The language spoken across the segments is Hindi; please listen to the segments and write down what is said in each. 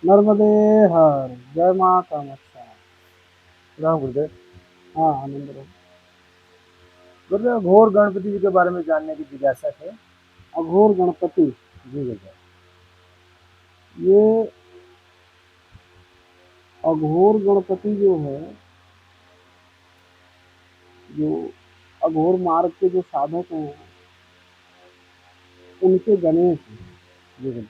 नर्मदे हर। जय माँ कामाख्या। राम गुरुदेव। हाँ, आनंद रहो। गुरुदेव, घोर गणपति जी के बारे में जानने की जिज्ञासा है। अघोर गणपति, जी गुरुदेव। ये अघोर गणपति जो है, जो अघोर मार्ग के जो साधक हैं उनके गणेश हैं। जी गुरुदेव।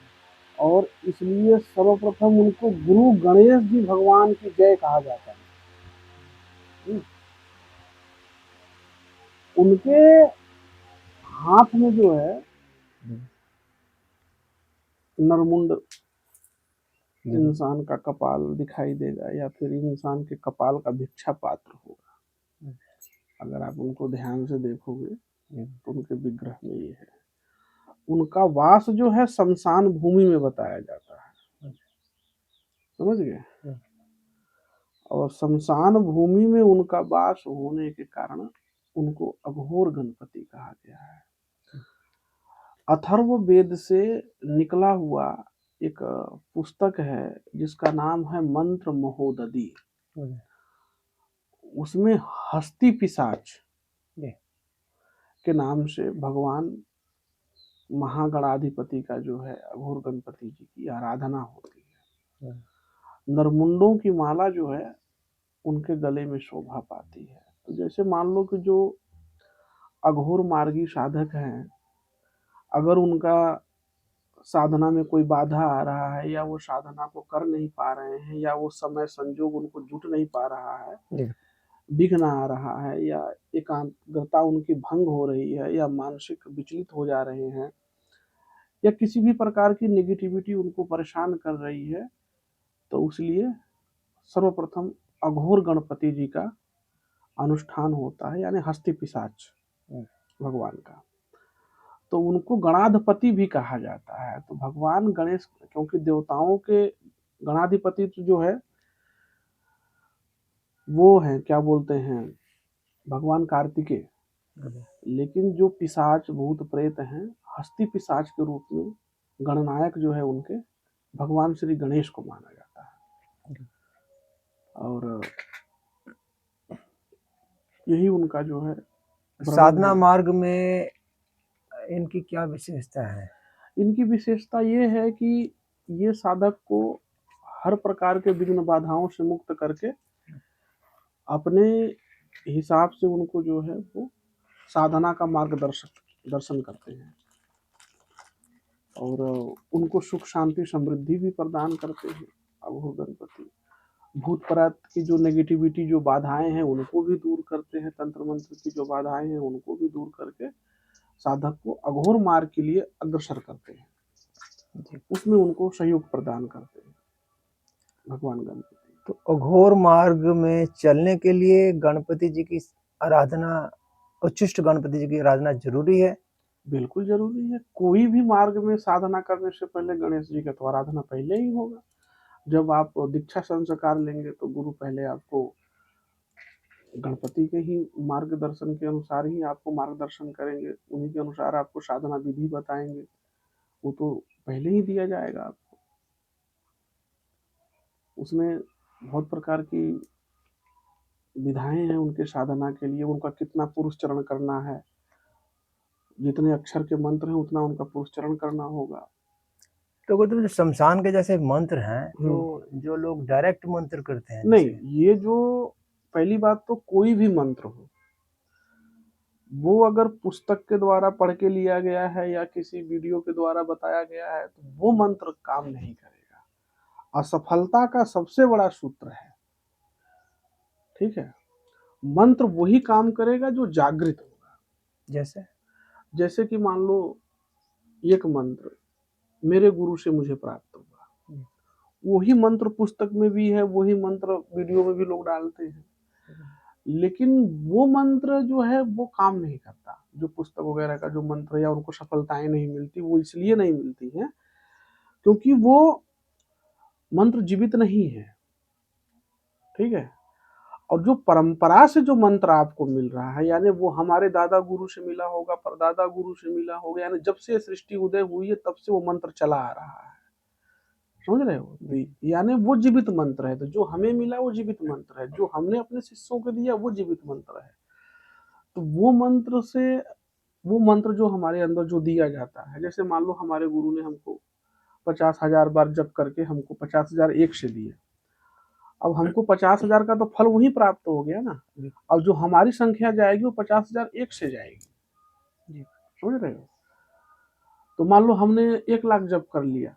और इसलिए सर्वप्रथम उनको गुरु गणेश जी भगवान की जय कहा जाता है। उनके हाथ में जो है नरमुंड इंसान का कपाल दिखाई देगा, या फिर इंसान के कपाल का भिक्षा पात्र होगा। अगर आप उनको ध्यान से देखोगे तो उनके विग्रह में ये है। उनका वास जो है शमशान भूमि में बताया जाता है, समझ गए। और शमशान भूमि में उनका वास होने के कारण उनको अघोर गणपति कहा गया है। अथर्व वेद से निकला हुआ एक पुस्तक है जिसका नाम है मंत्र महोदधि। उसमें हस्ती पिशाच के नाम से भगवान महागणाधिपति का जो है अघोर गणपति जी की आराधना होती है। नरमुंडों की माला जो है उनके गले में शोभा पाती है। तो जैसे मान लो कि जो अघोर मार्गी साधक हैं, अगर उनका साधना में कोई बाधा आ रहा है, या वो साधना को कर नहीं पा रहे हैं, या वो समय संजोग उनको जुट नहीं पा रहा है, विघ्न आ रहा है, या एकाग्रता उनकी भंग हो रही है, या मानसिक विचलित हो जा रहे हैं, या किसी भी प्रकार की नेगेटिविटी उनको परेशान कर रही है, तो इसलिए सर्वप्रथम अघोर गणपति जी का अनुष्ठान होता है, यानी हस्ती पिशाच भगवान का। तो उनको गणाधिपति भी कहा जाता है। तो भगवान गणेश, क्योंकि देवताओं के गणाधिपति जो है वो है, क्या बोलते हैं, भगवान कार्तिकेय। लेकिन जो पिशाच भूत प्रेत हैं, हस्ती पिशाच के रूप में गणनायक जो है उनके भगवान श्री गणेश को माना जाता है। और यही उनका जो है साधना मार्ग में इनकी क्या विशेषता है? इनकी विशेषता ये है कि ये साधक को हर प्रकार के विघ्न बाधाओं से मुक्त करके अपने हिसाब से उनको जो है वो साधना का दर्शन करते हैं, और उनको सुख शांति समृद्धि भी प्रदान करते हैं। अघोर गणपति भूत प्रेत की जो नेगेटिविटी, जो बाधाएं हैं, उनको भी दूर करते हैं। तंत्र मंत्र की जो बाधाएं हैं उनको भी दूर करके साधक को अघोर मार्ग के लिए अग्रसर करते हैं, उसमें उनको सहयोग प्रदान करते हैं भगवान गणपति। तो अघोर मार्ग में चलने के लिए गणपति जी की आराधना, उच्छिष्ट गणपति जी की आराधना जरूरी है? बिल्कुल जरूरी है। कोई भी मार्ग में साधना करने से पहले गणेश जी का तो आराधना पहले ही होगा। जब आप दीक्षा संस्कार लेंगे तो गुरु पहले आपको गणपति के ही मार्गदर्शन के अनुसार ही आपको मार्गदर्शन करेंगे, उन्हीं के अनुसार आपको साधना विधि बताएंगे। वो तो पहले ही दिया जाएगा आपको। उसमें बहुत प्रकार की विधाएं हैं उनके साधना के लिए। उनका कितना पुरुष चरण करना है, जितने अक्षर के मंत्र हैं उतना उनका पुरुष चरण करना होगा। तो वो तो शमशान के जैसे मंत्र हैं, तो जो लोग डायरेक्ट मंत्र करते हैं नहीं, जैसे, ये जो पहली बात तो कोई भी मंत्र हो, वो अगर पुस्तक के द्वारा पढ़ के लिया गया है या किसी वीडियो के द्वारा बताया गया है तो वो मंत्र काम नहीं करेगा। असफलता का सबसे बड़ा सूत्र है, ठीक है। मंत्र वही काम करेगा जो जागृत होगा। जैसे कि मान लो एक मंत्र मेरे गुरु से मुझे प्राप्त हुआ, वही मंत्र पुस्तक में भी है, वही मंत्र वीडियो में भी लोग डालते हैं, लेकिन वो मंत्र जो है वो काम नहीं करता। जो पुस्तक वगैरह का जो मंत्र, या उनको सफलताएं नहीं मिलती, वो इसलिए नहीं मिलती है क्योंकि वो मंत्र जीवित नहीं है, ठीक है। और जो परंपरा से जो मंत्र आपको मिल रहा है, यानी वो हमारे दादा गुरु से मिला होगा, परदादा गुरु से मिला होगा, यानी जब से सृष्टि उदय हुई है तब से वो मंत्र चला आ रहा है, समझ रहे हो? तो यानी वो जीवित मंत्र है, तो जो हमें मिला वो जीवित मंत्र है, जो हमने अपने शिष्यों को दिया वो जीवित मंत्र है। तो वो मंत्र जो हमारे अंदर जो दिया जाता है, जैसे मान लो हमारे गुरु ने हमको 50,000 बार जप करके हमको 50,000 एक से दिए। अब हमको 50,000 का तो फल वही प्राप्त हो गया ना। अब जो हमारी संख्या जाएगी वो 50,000 एक से जाएगी। समझ रहे हो? तो मान लो हमने 1 लाख जप कर लिया,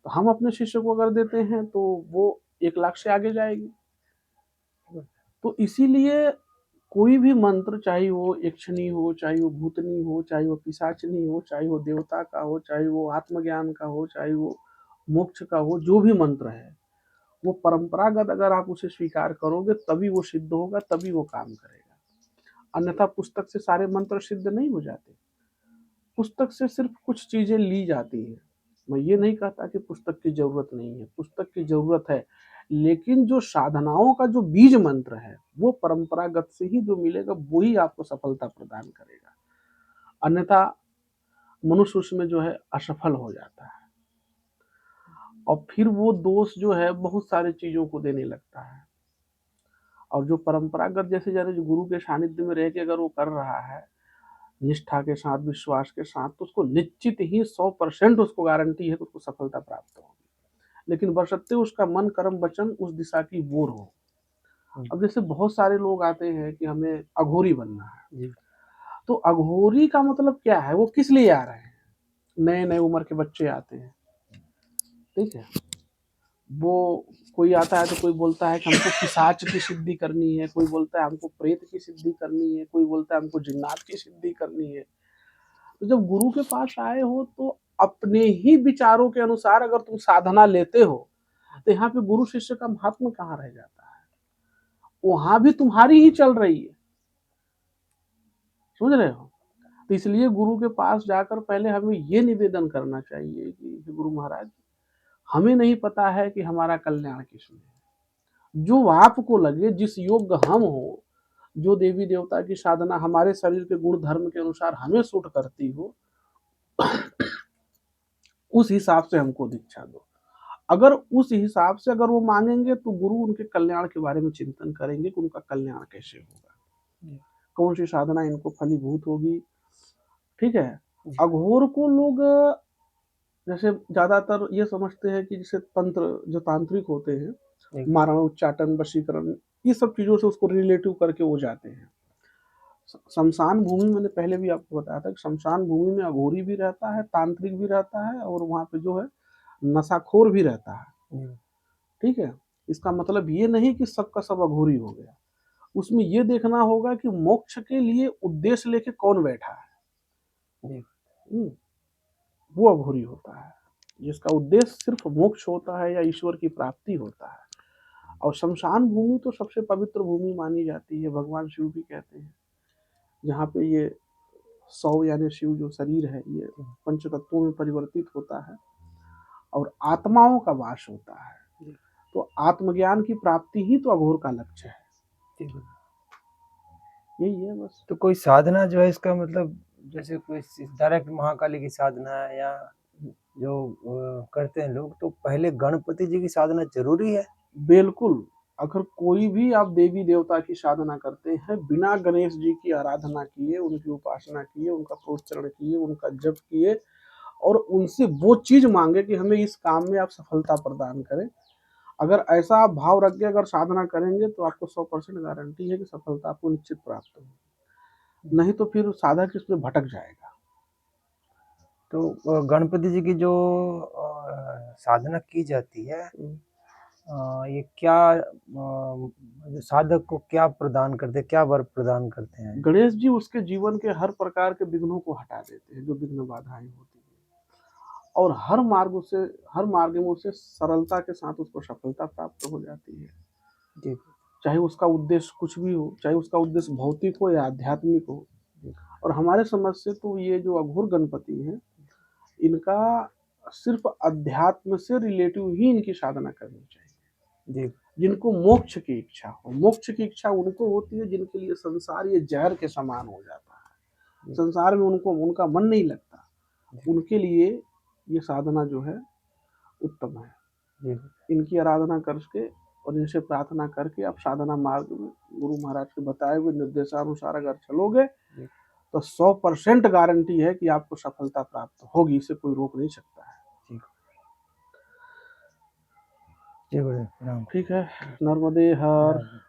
तो हम अपने शिष्य को अगर देते हैं तो वो 1 लाख से आगे जाएगी। तो इसीलिए कोई भी मंत्र, चाहे वो यक्षिणी हो, चाहे वो भूतनी हो, चाहे वो पिशाचनी हो, चाहे वो देवता का हो, चाहे वो आत्मज्ञान का हो, चाहे वो मोक्ष का हो, जो भी मंत्र है वो परंपरागत अगर आप उसे स्वीकार करोगे तभी वो सिद्ध होगा, तभी वो काम करेगा। अन्यथा पुस्तक से सारे मंत्र सिद्ध नहीं हो जाते। पुस्तक से सिर्फ कुछ चीजें ली जाती हैं। मैं ये नहीं कहता कि पुस्तक की जरूरत नहीं है, पुस्तक की जरूरत है, लेकिन जो साधनाओं का जो बीज मंत्र है वो परंपरागत से ही जो मिलेगा वही आपको सफलता प्रदान करेगा। अन्यथा मनुष्य उसमें जो है असफल हो जाता है और फिर वो दोष जो है बहुत सारी चीजों को देने लगता है। और जो परंपरागत जैसे जो गुरु के सानिध्य में रह के अगर वो कर रहा है निष्ठा के साथ, विश्वास के साथ, तो उसको निश्चित ही 100% उसको गारंटी है कि उसको सफलता प्राप्त होगी। लेकिन बशर्ते उसका मन, कर्म, वचन उस दिशा की ओर हो। अब जैसे बहुत सारे लोग आते हैं कि हमें अघोरी बनना है, तो अघोरी का मतलब क्या है? वो किस लिए आ रहे हैं? नए नए उम्र के बच्चे आते हैं, ठीक है, वो कोई आता है तो कोई बोलता है कि हमको पिशाच की सिद्धि करनी है, कोई बोलता है हमको प्रेत की सिद्धि करनी है, कोई बोलता है हमको जिन्नात की सिद्धि करनी है। तो जब गुरु के पास आए हो तो अपने ही विचारों के अनुसार अगर तुम साधना लेते हो तो यहाँ पे गुरु शिष्य का महात्मा कहाँ रह जाता है? वहां भी तुम्हारी ही चल रही है। समझ रहे हो? तो इसलिए गुरु के पास जाकर पहले हमें ये निवेदन करना चाहिए कि गुरु महाराज, हमें नहीं पता है कि हमारा कल्याण किसमें है। जो आपको लगे, जिस योग्य हम हो, जो देवी देवता की साधना हमारे शरीर के गुण धर्म के अनुसार हमें सूट करती हो, उस हिसाब से हमको दीक्षा दो। अगर उस हिसाब से अगर वो मांगेंगे तो गुरु उनके कल्याण के बारे में चिंतन करेंगे कि उनका कल्याण कैसे होगा, कौन सी साधना इनको फलीभूत होगी। ठीक है। अघोर को लोग जैसे ज्यादातर ये समझते हैं कि जैसे तंत्र, जो तांत्रिक होते हैं, मारण, उच्चाटन, वशीकरण, ये सब चीजों से उसको रिलेटिव करके वो जाते हैं। शमशान भूमि, मैंने पहले भी आपको बताया था कि शमशान भूमि में अघोरी भी रहता है, तांत्रिक भी रहता है, और वहां पे जो है नशाखोर भी रहता है। ठीक है। इसका मतलब ये नहीं कि सबका सब अघोरी हो गया। उसमें ये देखना होगा कि मोक्ष के लिए उद्देश्य लेके कौन बैठा है। वो अघोरी होता है, जिसका उद्देश्य सिर्फ मोक्ष होता है या ईश्वर की प्राप्ति होता है। और शमशान भूमि तो सबसे पवित्र भूमि मानी जाती है, भगवान शिव भी कहते हैं, जहाँ पे ये 100 यानी शिव जो शरीर है ये पंच तत्वों में परिवर्तित होता है और आत्माओं का वास होता है। तो आत्मज्ञान की प्राप्ति ही तो अघोर का लक्ष्य है। यही है बस। तो कोई साधना जो है इसका मतलब जैसे कोई डायरेक्ट महाकाली की साधना है या जो करते हैं लोग, तो पहले गणपति जी की साधना जरूरी है? बिल्कुल। अगर कोई भी आप देवी देवता की साधना करते हैं बिना गणेश जी की आराधना किए, उनकी उपासना किए, उनका प्रोच्चारण किए, उनका जप किए और उनसे वो चीज मांगे कि हमें इस काम में आप सफलता प्रदान करें, अगर ऐसा आप भाव रख के अगर साधना करेंगे तो आपको 100% गारंटी है कि सफलता आपको निश्चित प्राप्त होगी। नहीं तो फिर साधक इसमें भटक जाएगा। तो गणपति जी की जो साधना की जाती है, ये क्या साधक को क्या प्रदान करते हैं, क्या वर प्रदान करते हैं? गणेश जी उसके जीवन के हर प्रकार के विघ्नों को हटा देते हैं, जो विघ्न बाधाएं होती हैं, और हर मार्ग में उसे सरलता के साथ उसको सफलता प्राप्त हो जाती है। जी। चाहे उसका उद्देश्य कुछ भी हो, चाहे उसका उद्देश्य भौतिक हो या आध्यात्मिक हो। और हमारे समझ से तो ये जो अघोर गणपति हैं, इनका सिर्फ अध्यात्म से रिलेटिव ही इनकी साधना करनी चाहिए। जी। जिनको मोक्ष की इच्छा हो, मोक्ष की इच्छा उनको होती है जिनके लिए संसार ये जहर के समान हो जाता है, संसार में उनको उनका मन नहीं लगता, उनके लिए ये साधना जो है उत्तम है। जी, इनकी आराधना करके और इनसे प्रार्थना करके आप साधना मार्ग में गुरु महाराज के बताए हुए निर्देशानुसार अगर चलोगे जी, तो 100% गारंटी है कि आपको सफलता प्राप्त होगी, इसे कोई रोक नहीं सकता है। जी, जी गुरुदेव प्रणाम। ठीक है, नर्मदे हर। प्रणाम।